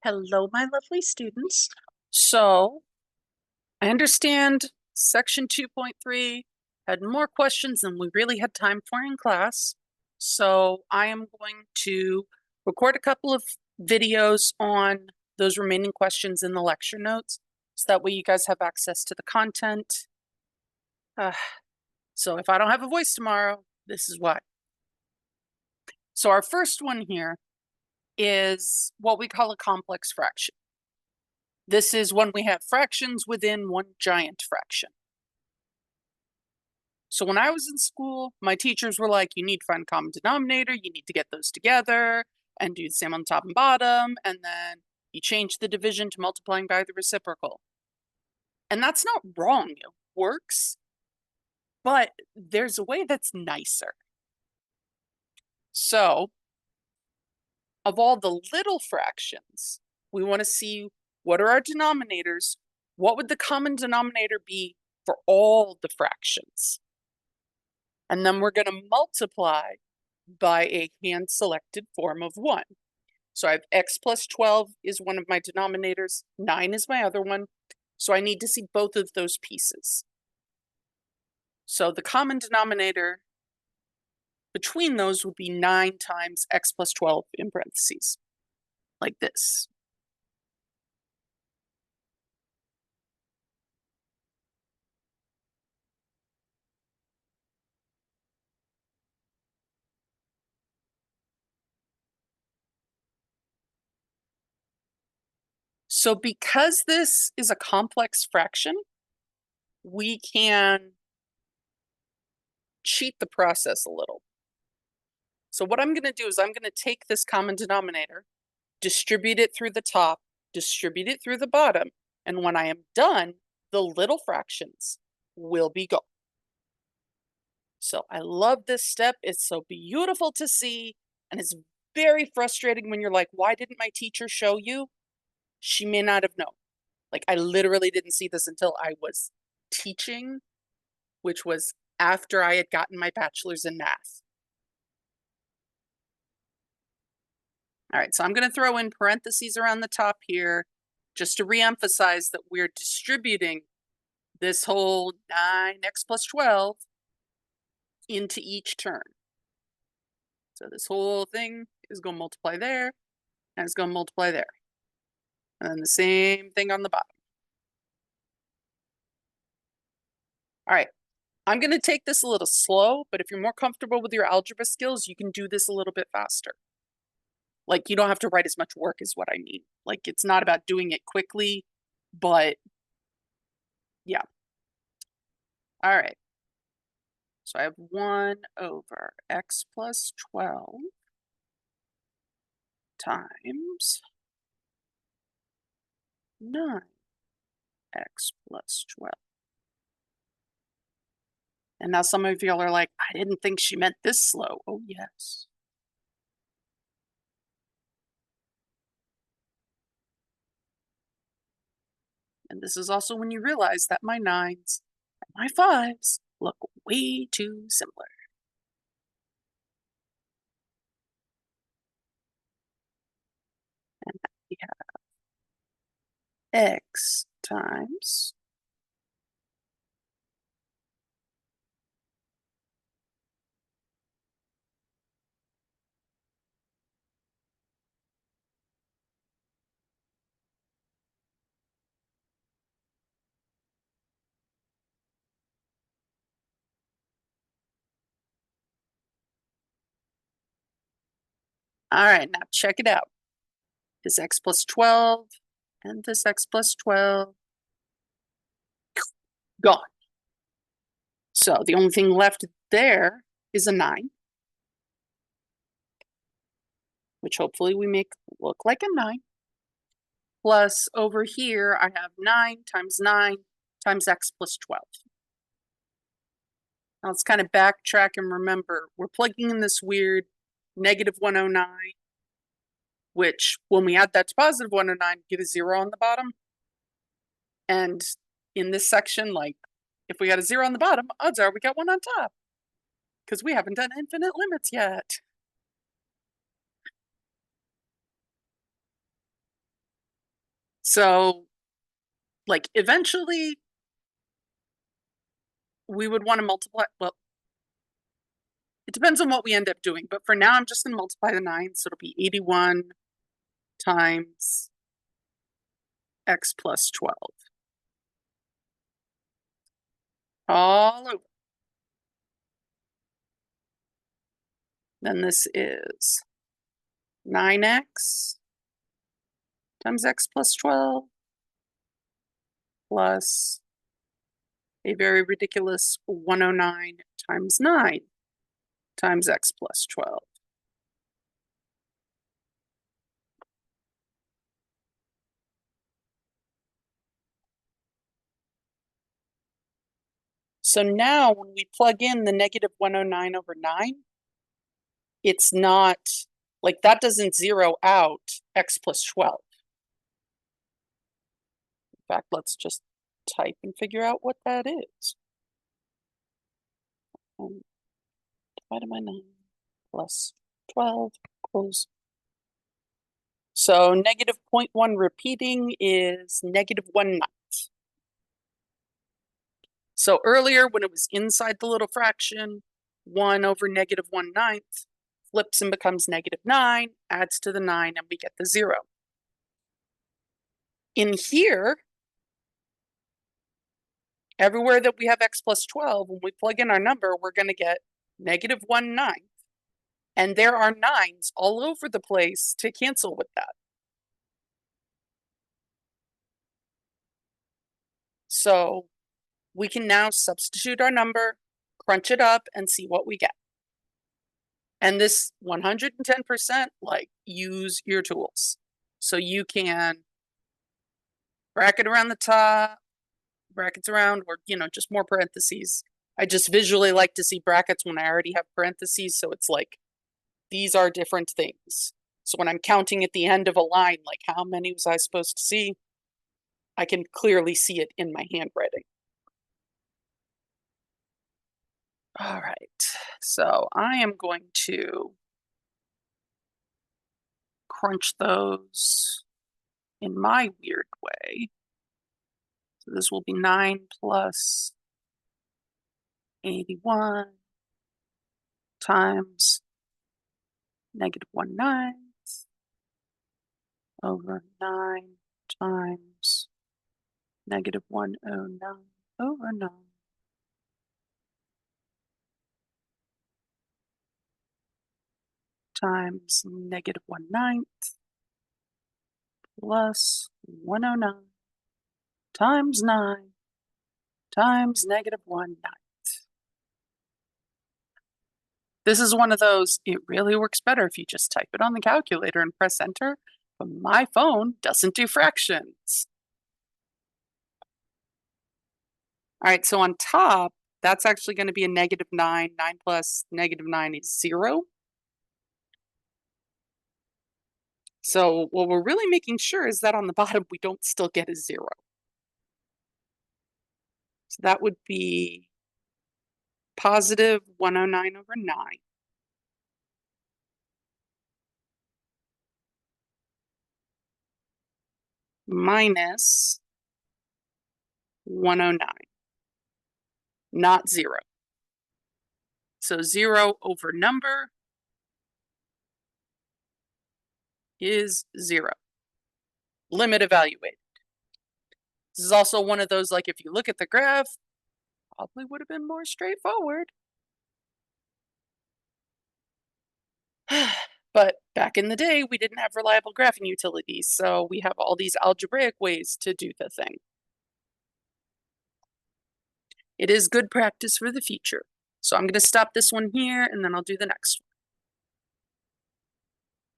Hello, my lovely students. So I understand section 2.3 had more questions than we really had time for in class. So I am going to record a couple of videos on those remaining questions in the lecture notes, so that way you guys have access to the content. So if I don't have a voice tomorrow, this is why. So our first one here is what we call a complex fraction. This is when we have fractions within one giant fraction. So when I was in school, my teachers were like, you need to find a common denominator, you need to get those together and do the same on top and bottom, and then you change the division to multiplying by the reciprocal. And that's not wrong, it works, but there's a way that's nicer. So of all the little fractions, we want to see what are our denominators, what would the common denominator be for all the fractions? And then we're going to multiply by a hand-selected form of 1. So I have x plus 12 is one of my denominators, 9 is my other one. So I need to see both of those pieces. So the common denominator between those would be 9 times x plus 12 in parentheses, like this. So because this is a complex fraction, we can cheat the process a little. So what I'm going to do is I'm going to take this common denominator, distribute it through the top, distribute it through the bottom, and when I am done, the little fractions will be gone. So I love this step. It's so beautiful to see, and it's very frustrating when you're like, why didn't my teacher show you? She may not have known. Like, I literally didn't see this until I was teaching, which was after I had gotten my bachelor's in math. All right, so I'm going to throw in parentheses around the top here just to reemphasize that we're distributing this whole 9x plus 12 into each term. So this whole thing is going to multiply there, and it's going to multiply there. And then the same thing on the bottom. All right, I'm going to take this a little slow, but if you're more comfortable with your algebra skills, you can do this a little bit faster. Like, you don't have to write as much work is what I mean. Like, it's not about doing it quickly, but yeah. All right. So I have 1 over x plus 12 times 9x plus 12. And now some of y'all are like, I didn't think she meant this slow. Oh, yes. And this is also when you realize that my 9s and my 5s look way too similar. And we have x times all right, now check it out. This x plus 12 and this x plus 12, gone. So the only thing left there is a 9, which hopefully we make look like a 9. Plus over here, I have 9 times x plus 12. Now let's kind of backtrack and remember, we're plugging in this weird negative 109, which when we add that to positive 109, get a 0 on the bottom. And in this section, like, if we got a 0 on the bottom, odds are we got 1 on top, because we haven't done infinite limits yet. So like eventually we would want to multiply, well, it depends on what we end up doing, but for now I'm just gonna multiply the 9, so it'll be 81 times x plus 12. All over. Then this is 9x times x plus 12 plus a very ridiculous 109 times 9 times x plus 12. So now when we plug in the negative 109 over 9, it's not, like that doesn't zero out x plus 12. In fact, let's just type and figure out what that is. Divided by 9 plus 12 equals. So negative 0.1 repeating is negative 1/9. So earlier when it was inside the little fraction, 1 over negative 1/9 flips and becomes negative 9, adds to the 9, and we get the 0. In here, everywhere that we have x plus 12, when we plug in our number, we're going to get negative 1/9. And there are 9s all over the place to cancel with that. So we can now substitute our number, crunch it up, and see what we get. And this 110%, like, use your tools. So you can bracket around the top, brackets around, or, just more parentheses. I just visually like to see brackets when I already have parentheses. So it's like, these are different things. So when I'm counting at the end of a line, like how many was I supposed to see? I can clearly see it in my handwriting. All right, so I am going to crunch those in my weird way. So this will be 9 plus 81 times negative 1/9 over 9 times negative 109 over 9 times negative 1/9 plus 109 times 9 times negative 1/9. This is one of those, it really works better if you just type it on the calculator and press enter, but my phone doesn't do fractions. All right, so on top, that's actually going to be a negative 9. 9 plus negative 9 is 0. So what we're really making sure is that on the bottom, we don't still get a 0. So that would be positive 109 over 9 minus 109, not 0. So 0 over number is 0. Limit evaluated. This is also one of those, like, if you look at the graph, probably would have been more straightforward. But back in the day, we didn't have reliable graphing utilities, so we have all these algebraic ways to do the thing. It is good practice for the future. So I'm going to stop this one here, and then I'll do the next one.